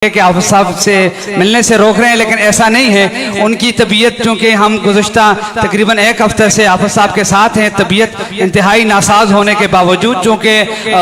कि हाफिज साहब से मिलने से रोक रहे हैं, लेकिन ऐसा नहीं है। उनकी तबीयत, चूँकि हम गुज़श्ता तकरीबन एक हफ्ते से हाफिज साहब के साथ हैं, तबीयत इंतहाई नासाज होने के बावजूद चूँकि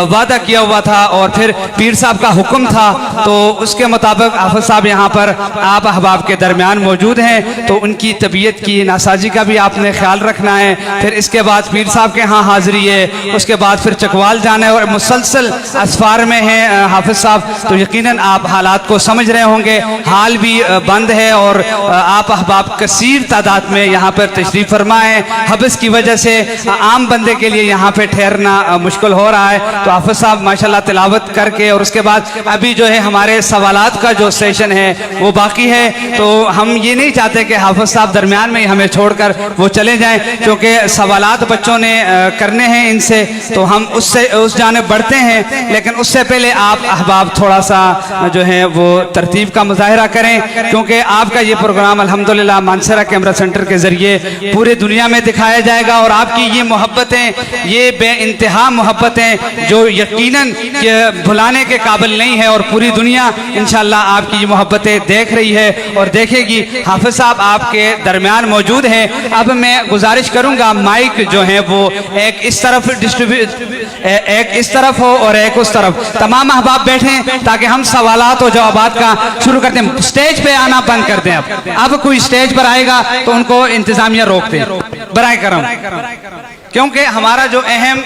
वादा किया हुआ था और फिर पीर साहब का हुक्म था, तो उसके मुताबिक हाफिज साहब यहाँ पर आप अहबाब के दरमियान मौजूद हैं। तो उनकी तबीयत की नासाजी का भी आपने ख्याल रखना है। फिर इसके बाद पीर साहब के यहाँ हाज़िरी है, उसके बाद फिर चकवाल जाना है और मुसलसल असफार में हैं हाफिज साहब, तो यकीनन आप हालात को समझ रहे होंगे। हाल भी बंद है और आप अहबाब कसीर तादाद में यहाँ पर तशरीफ फरमा है। हबस की वजह से आम बंदे के लिए यहाँ पे ठहरना मुश्किल हो रहा है। तो हाफिज साहब माशाल्लाह तिलावत करके और उसके बाद अभी जो है हमारे सवालात का जो सेशन है वो बाकी है। तो हम ये नहीं चाहते कि हाफिज साहब दरमियान में ही हमें छोड़कर वो चले जाएं, क्योंकि सवालात बच्चों ने करने हैं इनसे, तो हम उससे उस जानिब बढ़ते हैं। लेकिन उससे पहले आप अहबाब थोड़ा सा जो है वो तरतीब का मुजाहिरा करें, क्योंकि आपका ये प्रोग्राम अल्हम्दुलिल्लाह मानसरा कैमरा सेंटर के जरिए पूरे दुनिया में दिखाया जाएगा। और आपकी ये मोहब्बतें, ये बेइंतहा मोहब्बतें जो यकीनन भुलाने के काबिल नहीं है, और पूरी दुनिया इंशाअल्लाह आपकी ये मोहब्बतें देख रही है और देखेगी। हाफिज साहब आपके दरमियान मौजूद हैं। अब मैं गुजारिश करूंगा माइक जो है वो एक इस तरफ एक इस तरफ हो और एक उस तरफ, तमाम अहबाब बैठें ताकि हम सवालात और जवाबात का शुरू करते हैं। स्टेज पे आना बंद कर दें। अब कोई स्टेज पर आएगा तो उनको इंतजामिया रोक दे बराए करम, क्योंकि हमारा जो अहम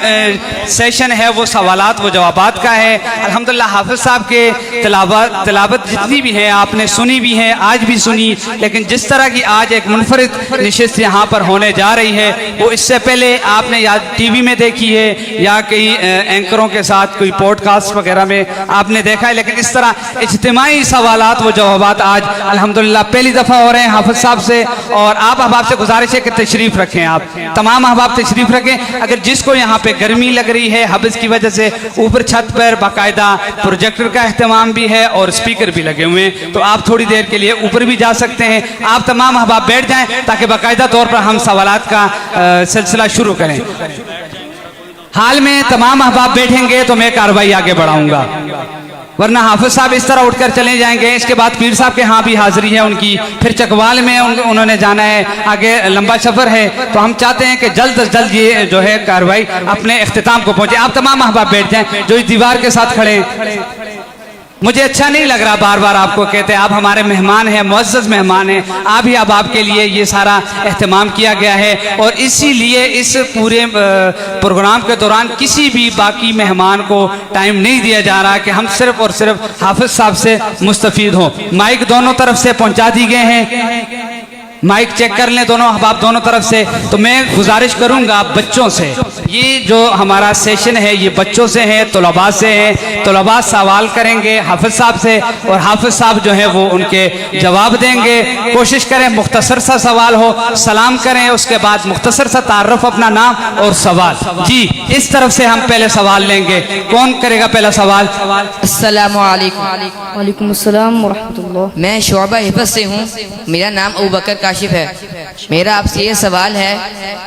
सेशन है वो सवालात व जवाबात का है। अल्हम्दुलिल्लाह हाफिज साहब के तिलावत जितनी भी है आपने सुनी भी है, आज भी सुनी, लेकिन जिस तरह की आज एक मुनफरिद नशिस्त यहाँ पर होने जा रही है वो इससे पहले आपने या टीवी में देखी है या कई एंकरों के साथ कोई पॉडकास्ट वगैरह में आपने देखा है, लेकिन इस तरह इज्तिमाई सवालात व जवाबात आज अल्हम्दुलिल्लाह पहली दफ़ा हो रहे हैं हाफिज साहब से। और आप अहबाब से गुजारिश है कि तशरीफ़ रखें, आप तमाम अहबाब तशरीफ़ रखें। अगर जिसको यहाँ पे गर्मी लग रही है हबस की वजह से, ऊपर छत पर बाकायदा प्रोजेक्टर का अहतमाम भी है और स्पीकर भी लगे हुए हैं, तो आप थोड़ी देर के लिए ऊपर भी जा सकते हैं। आप तमाम अहबाब बैठ जाएं ताकि बाकायदा तौर पर हम सवालात का सिलसिला शुरू करें। हाल में तमाम अहबाब बैठेंगे तो मैं कार्रवाई आगे बढ़ाऊंगा, वरना हाफिज साहब इस तरह उठकर चले जाएंगे। इसके बाद पीर साहब के यहाँ भी हाजिरी है उनकी, फिर चकवाल में उन्होंने जाना है, आगे लंबा सफर है। तो हम चाहते हैं कि जल्द से जल्द ये जो है कार्रवाई अपने इख्तिताम को पहुंचे। आप तमाम अहबाब बैठ जाएं जो इस दीवार के साथ खड़े हैं। मुझे अच्छा नहीं लग रहा बार बार आपको कहते हैं, आप हमारे मेहमान हैं, मुअज़्ज़ज़ मेहमान हैं, आप ही अब आपके लिए ये सारा एहतमाम किया गया है। और इसीलिए इस पूरे प्रोग्राम के दौरान किसी भी बाकी मेहमान को टाइम नहीं दिया जा रहा कि हम सिर्फ और सिर्फ हाफिज साहब से मुस्तफ़ीद हों। माइक दोनों तरफ से पहुंचा दी गए हैं, माइक चेक कर लें दोनों अहबाब दोनों तरफ से। तो मैं गुजारिश करूंगा बच्चों से, ये जो हमारा सेशन है ये बच्चों से है, तलबा से है। तलबा सवाल करेंगे हाफिज साहब से और हाफिज साहब जो है वो उनके जवाब देंगे। कोशिश करें मुख्तसर सा सवाल हो, सलाम करें, उसके बाद मुख्तसर सा तारुफ, अपना नाम और सवाल। जी इस तरफ से हम पहले सवाल लेंगे। कौन करेगा पहला सवाल? अस्सलामु अलैकुम। वालेकुम अस्सलाम व रहमतुल्लाह। मैं शोबा हिफज से हूँ, मेरा नाम अबू बकर काशिफ है। मेरा आपसे ये सवाल है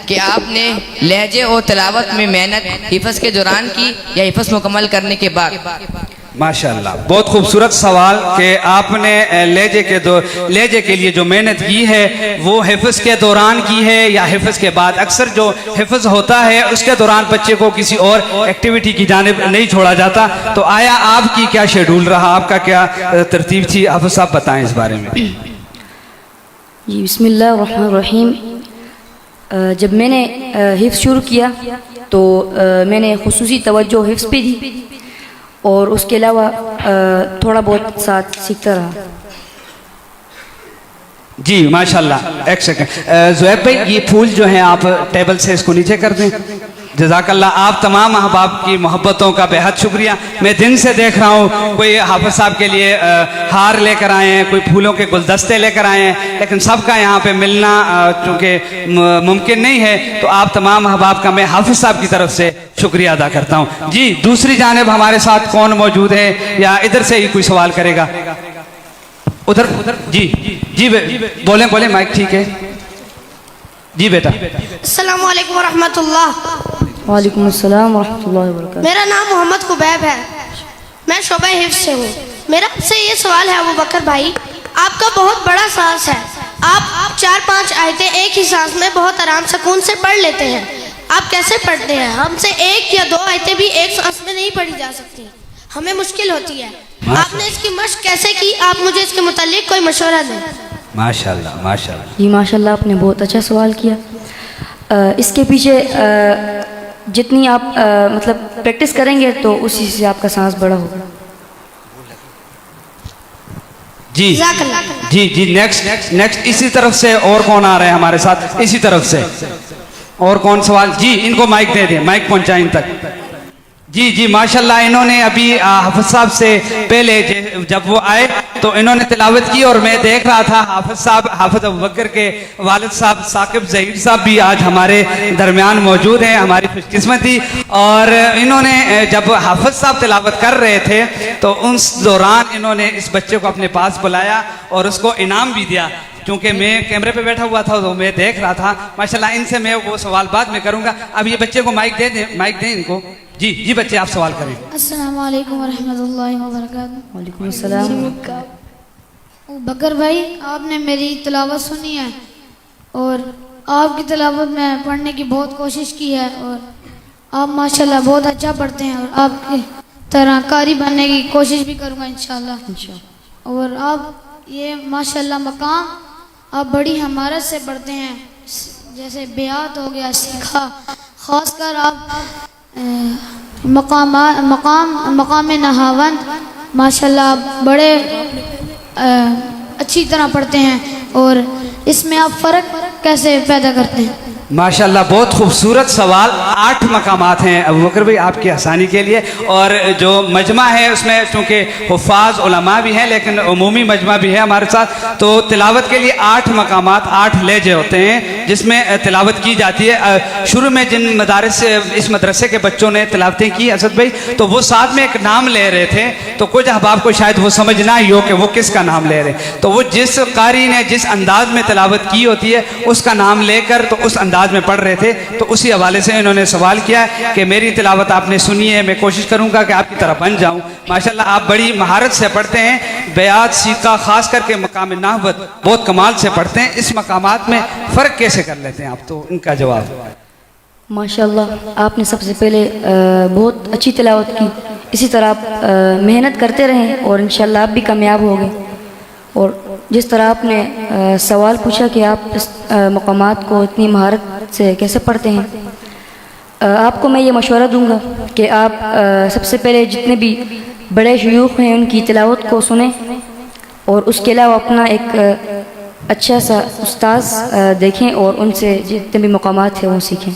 कि आपने लहजे और तिलावत में मेहनत हिफज के दौरान की या हिफज मुकम्मल करने के बाद? माशाअल्लाह, बहुत खूबसूरत सवाल कि आपने लहजे के लिए जो मेहनत की है वो हिफ्ज़ के दौरान की है या हिफ्ज़ के बाद। अक्सर जो हिफ्ज़ होता है उसके दौरान बच्चे को किसी और एक्टिविटी की जानिब नहीं छोड़ा जाता। तो आया आपकी क्या शेड्यूल रहा, आपका क्या तरतीब थी? हाफिज साहब बताएं इस बारे में। जी बिस्मिल्लाहिर्रहमानिर्रहीम। जब मैंने हिफ्ज़ शुरू किया तो मैंने खुसूसी तवज्जो हिफ्ज़ पे दी और उसके अलावा थोड़ा बहुत साथ सीखता रहा। जी माशाल्लाह। एक सेकंड ज़ुहैब भाई, ये फूल जो हैं आप टेबल से इसको नीचे कर दें। जज़ाकल्लाह। आप तमाम अहबाब की मोहब्बतों का बेहद शुक्रिया। मैं दिन से देख रहा हूँ कोई हाफिज साहब के लिए हार लेकर आए हैं, कोई फूलों के गुलदस्ते लेकर आए हैं, लेकिन सबका यहाँ पे मिलना चूँकि मुमकिन नहीं है, तो आप तमाम अहबाब का मैं हाफिज साहब की तरफ से शुक्रिया अदा करता हूँ। जी दूसरी जानिब हमारे साथ कौन मौजूद है, या इधर से ही कोई सवाल करेगा? उधर जी जी बोलें बोलें, माइक ठीक है जी बेटा। अस्सलामु अलैकुम वरहमतुल्लाह। वालेकुम अस्सलाम व रहमतुल्लाहि व बरकातहू। मेरा नाम मोहम्मद कुबैब है, मैं शोबा हिफ्ज़ से हूँ। मेरा आपसे ये सवाल है अबू बकर भाई, आपका बहुत बड़ा सांस है, आप 4-5 आयतें एक ही सांस में बहुत आराम सुकून से पढ़ लेते हैं, आप कैसे पढ़ते हैं? हमसे 1 या 2 आयतें भी एक सांस में नहीं पढ़ी जा सकती, हमें मुश्किल होती है। आपने इसकी मशक कैसे की? आप मुझे इसके मुतालिक कोई मशवरा दें। माशाल्लाह माशाल्लाह। जी माशाल्लाह, आपने बहुत अच्छा सवाल किया। इसके पीछे जितनी आप मतलब प्रैक्टिस करेंगे तो उसी से आपका सांस बड़ा होगा। जी जज़ाकल्लाह। जी जी, नेक्स्ट इसी तरफ से और कौन आ रहे हैं हमारे साथ? इसी तरफ से और कौन सवाल? जी, इनको माइक दे दें, माइक पहुंचाएं इन तक। जी जी माशाल्लाह, इन्होंने अभी हाफिज साहब से पहले जब वो आए तो इन्होंने तिलावत की और मैं देख रहा था हाफिज साहब, हाफिज अबू बकर के वालिद साहब साकिब ज़हीर साहब भी आज हमारे दरमियान मौजूद हैं, हमारी खुशकिस्मती। और इन्होंने जब हाफिज साहब तिलावत कर रहे थे तो उस दौरान इन्होंने इस बच्चे को अपने पास बुलाया और उसको इनाम भी दिया। क्योंकि मैं कैमरे पे बैठा हुआ था तो मैं देख रहा था माशाल्लाह, इनसे मैं वो सवाल बाद में करूंगा। अब ये बच्चे को माइक दे दें, माइक दें इनको। जी जी बच्चे, आप सवाल करें। अस्सलाम वालेकुम वरहमतुल्लाहि वबरकातुहू। वालेकुम अस्सलाम। बकर भाई, आपने मेरी तिलावत सुनी है और आपकी तिलावत में पढ़ने की बहुत कोशिश की है और आप माशाल्लाह बहुत अच्छा पढ़ते हैं और आपकी तरह कारी बनने की कोशिश भी करूँगा इंशाल्लाह। और आप ये माशाल्लाह मकाम आप बड़ी हमारत से पढ़ते हैं, जैसे बेआत हो गया, सीखा, ख़ासकर आप मकाम नहावंद माशाल्लाह आप बड़े अच्छी तरह पढ़ते हैं और इसमें आप फ़र्क कैसे पैदा करते हैं? माशाल्लाह, बहुत खूबसूरत सवाल। 8 मकामात हैं अबू बकर भाई आपकी आसानी के लिए, और जो मजमा है उसमें चूँकि हुफ़ाज़ उलमा भी हैं लेकिन उमूमी मजमा भी है हमारे साथ, तो तिलावत के लिए 8 मकामात, 8 लहजे होते हैं जिसमें तिलावत की जाती है। शुरू में जिन मदारिस से इस मदरसे के बच्चों ने तिलावतें की असद भाई, तो वो साथ में एक नाम ले रहे थे, तो कुछ अहबाब को शायद वो समझ ना ही हो कि वो किसका नाम ले रहे, तो वो जिस कारी ने जिस अंदाज में तिलावत की होती है उसका नाम लेकर तो उस अंदाज में पढ़ रहे थे। तो उसी हवाले से इन्होंने सवाल किया कि मेरी तिलावत आपने सुनी है, मैं कोशिश करूंगा कि आपकी तरह बन जाऊं। माशाल्लाह, आप बड़ी महारत से पढ़ते हैं, बयात, सीका, खास करके मकाम नहवत बहुत कमाल से पढ़ते हैं। इस मकामात में फ़र्क कैसे कर लेते हैं आप? तो इनका जवाब। माशाल्लाह, आपने सबसे पहले बहुत अच्छी तिलावत की। इसी तरह आप मेहनत करते रहें और इंशाल्लाह आप भी कामयाब होंगे। और जिस तरह आपने सवाल पूछा कि आप इस मकामात को इतनी महारत से कैसे पढ़ते हैं, आपको मैं ये मशवरा दूंगा कि आप सबसे पहले जितने भी बड़े शयूख हैं उनकी तिलावत को सुनें और उसके अलावा अपना एक अच्छा सा उस्ताद देखें और उनसे जितने भी मकामात हैं वो सीखें।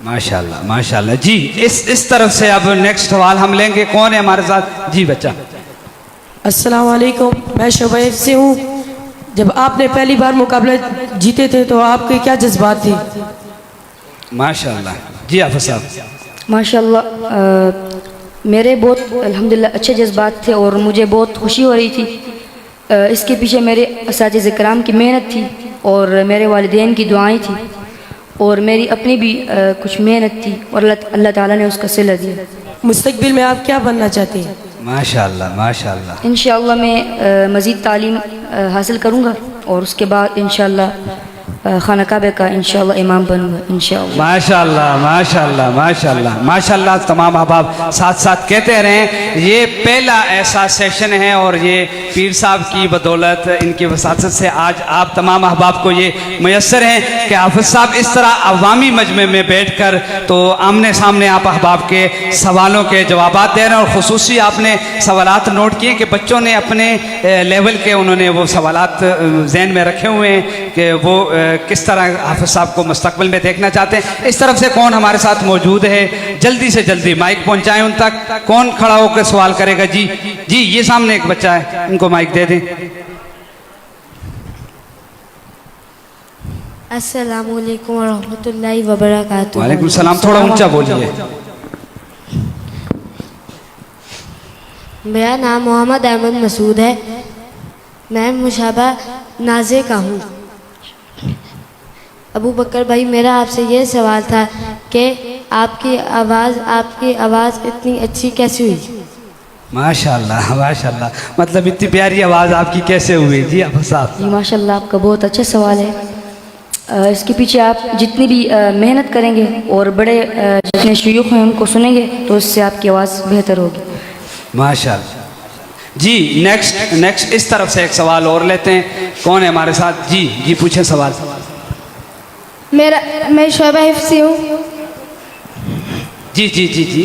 माशाल्लाह माशाल्लाह। जी, इस तरफ से अब नेक्स्ट सवाल हम लेंगे। कौन है हमारे साथ? जी बच्चा। अस्सलाम वालेकुम, मैं शुबैर से हूँ। जब आपने पहली बार मुकाबला जीते थे तो आपके क्या जज्बात थे? माशाल्लाह। जी हाफिज साहब। माशाल्लाह, मेरे बहुत अल्हम्दुलिल्लाह अच्छे जज्बात थे और मुझे बहुत खुशी हो रही थी। इसके पीछे मेरे असातिज़े किराम की मेहनत थी और मेरे वालिदैन की दुआएं थी और मेरी अपनी भी कुछ मेहनत थी और अल्लाह ताला ने उसका सिला दिया। मुस्तकबिल में आप क्या बनना चाहते हैं? माशाल्लाह माशाल्लाह। इंशाअल्लाह मैं मज़ीद तालीम हासिल करूँगा और उसके बाद इंशाअल्लाह खाना काबे का इंशाअल्लाह इमाम बनूँगा इंशाअल्लाह। माशाल्लाह माशाल्लाह माशाल्लाह माशाल्लाह। तमाम अहबाब साथ साथ कहते रहें, ये पहला ऐसा सेशन है और ये पीर साहब की बदौलत, इनकी वसासत से आज आप तमाम अहबाब को ये मैसर हैं कि हाफिज साहब इस तरह अवामी मजमे में बैठ कर तो आमने सामने आप अहबाब के सवालों के जवाब दे रहे हैं। और खुसूसी आपने सवालात नोट किए कि बच्चों ने अपने लेवल के उन्होंने वो सवालात जहन में रखे हुए हैं कि वो किस तरह हाफिज साहब को मुस्तकबिल में देखना चाहते हैं। इस तरफ से कौन हमारे साथ मौजूद है? जल्दी से जल्दी माइक पहुंचाएं उन तक। कौन खड़ा होकर सवाल करेगा? जी जी, ये सामने एक बच्चा है, इनको माइक दे दें। अस्सलामु अलैकुम वरहमतुल्लाहि वबरकातुहू। वालेकुम सलाम। थोड़ा ऊंचा बोलिए। मेरा नाम मोहम्मद अहमद मसूद है, मैं मुशाबा नाज़े का हूँ। अबू बकर भाई, मेरा आपसे ये सवाल था कि आपकी आवाज़ इतनी अच्छी कैसे हुई? माशाल्लाह माशाल्लाह, मतलब इतनी प्यारी आवाज़ आपकी कैसे हुई? जी हाफिज साहब। जी माशाल्लाह, आपका बहुत अच्छा सवाल है। इसके पीछे आप जितनी भी मेहनत करेंगे और बड़े जितने शयूख हैं उनको सुनेंगे तो इससे आपकी आवाज़ बेहतर होगी। माशाल्लाह। जी नेक्स्ट इस तरफ से एक सवाल और लेते हैं। कौन है हमारे साथ? जी जी पूछें सवाल। मैं शोएबा हिफ्स से हूँ। जी जी जी जी।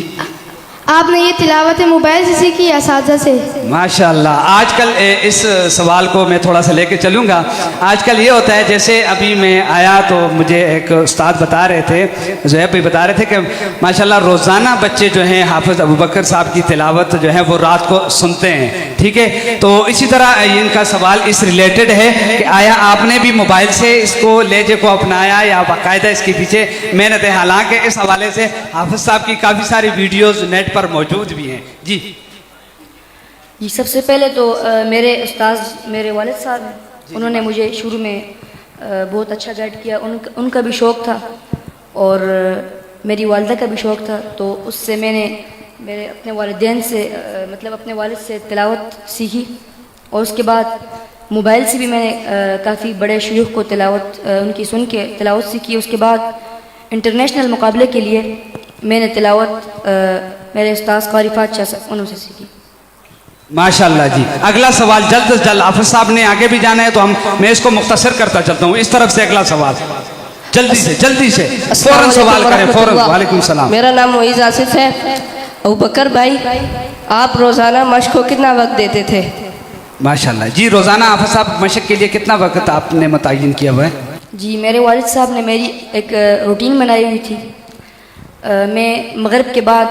आपने ये तिलावत मोबाइल से सीखी या साजा से? माशाल्लाह। आजकल इस सवाल को मैं थोड़ा सा लेके चलूँगा। आजकल ये होता है, जैसे अभी मैं आया तो मुझे एक उस्ताद बता रहे थे, ज़ुहैब भाई बता रहे थे कि माशाल्लाह रोज़ाना बच्चे जो हैं हाफिज़ अबू बकर साहब की तिलावत जो है वो रात को सुनते हैं। ठीक है, तो इसी तरह इनका सवाल इस रिलेटेड है कि आया आपने भी मोबाइल से इसको लहजे को अपनाया या बाकायदा इसके पीछे मेहनत है? हालाँकि इस हवाले से हाफिज़ साहब की काफ़ी सारी वीडियोज़ नेट पर मौजूद भी हैं। जी जी, सबसे पहले तो मेरे उस्ताद मेरे वालिद साहब हैं, उन्होंने मुझे शुरू में बहुत अच्छा गाइड किया। उनका भी शौक़ था और मेरी वालिदा का भी शौक़ था, तो उससे मैंने मेरे अपने वालिदैन से मतलब अपने वालिद से तिलावत सीखी। और उसके बाद मोबाइल से भी मैंने काफ़ी बड़े शयूख को तिलावत उनकी सुन के तिलावत सीखी। उसके बाद इंटरनेशनल मुकाबले के लिए मैंने तिलावत मेरे उस्ताद क़ारी फ़ातिह साहब उनसे सीखी। माशाल्लाह जी। अगला सवाल जल्द से जल्द, हाफिज़ साहब ने आगे भी जाना है तो मैं इसको मुख्तसर करता चलता हूँ। इस तरफ से अगला सवाल जल्दी से फौरन सवाल करें, फौरन। वालेकुम सलाम। मेरा नाम मोइज़ आसिफ है। अबू बकर भाई, आप रोज़ाना मश्क को कितना वक्त देते थे? माशाल्लाह जी। रोज़ाना हाफिज़ साहब मशक के लिए कितना वक्त आपने मुतय्यन किया हुआ है? जी, मेरे वालिद साहब ने मेरी एक रूटीन बनाई हुई थी। मैं मगरिब के बाद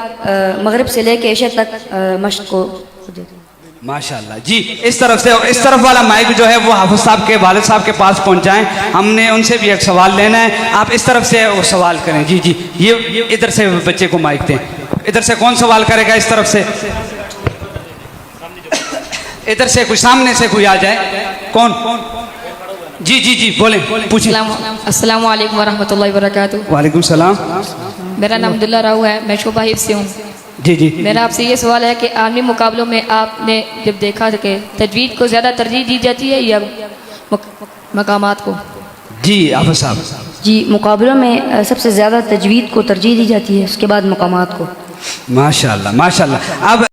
मगरिब से लेकर इशा तक मश्क को देती हूँ। माशाल्लाह जी। इस तरफ वाला माइक जो है वो हाफिज़ साहब के वालिद साहब के पास पहुंचाएं। हमने उनसे भी एक सवाल लेना है। आप इस तरफ से वो सवाल करें। जी जी, ये इधर से बच्चे को माइक दें। इधर से कौन सवाल करेगा? इस तरफ से, इधर से कोई, सामने से कोई आ जाए। कौन? जी जी जी बोलें, पूछिए। अस्सलाम वालेकुम वरहमतुल्लाहि वबरकातुहू। वालेकुम सलाम। मेरा नाम अब्दुल्ला राव है, मैं शोभा हिफ्स से हूँ। जी जी। मेरा आपसे ये सवाल है कि आलमी मुकाबलों में आपने जब देखा कि तजवीद को ज़्यादा तरजीह दी जाती है या मकामात को? जी हाफिज़ साहब। जी, मुकाबलों में सबसे ज़्यादा तजवीद को तरजीह दी जाती है, उसके बाद मकामात को। माशाल्लाह माशाल्लाह। अब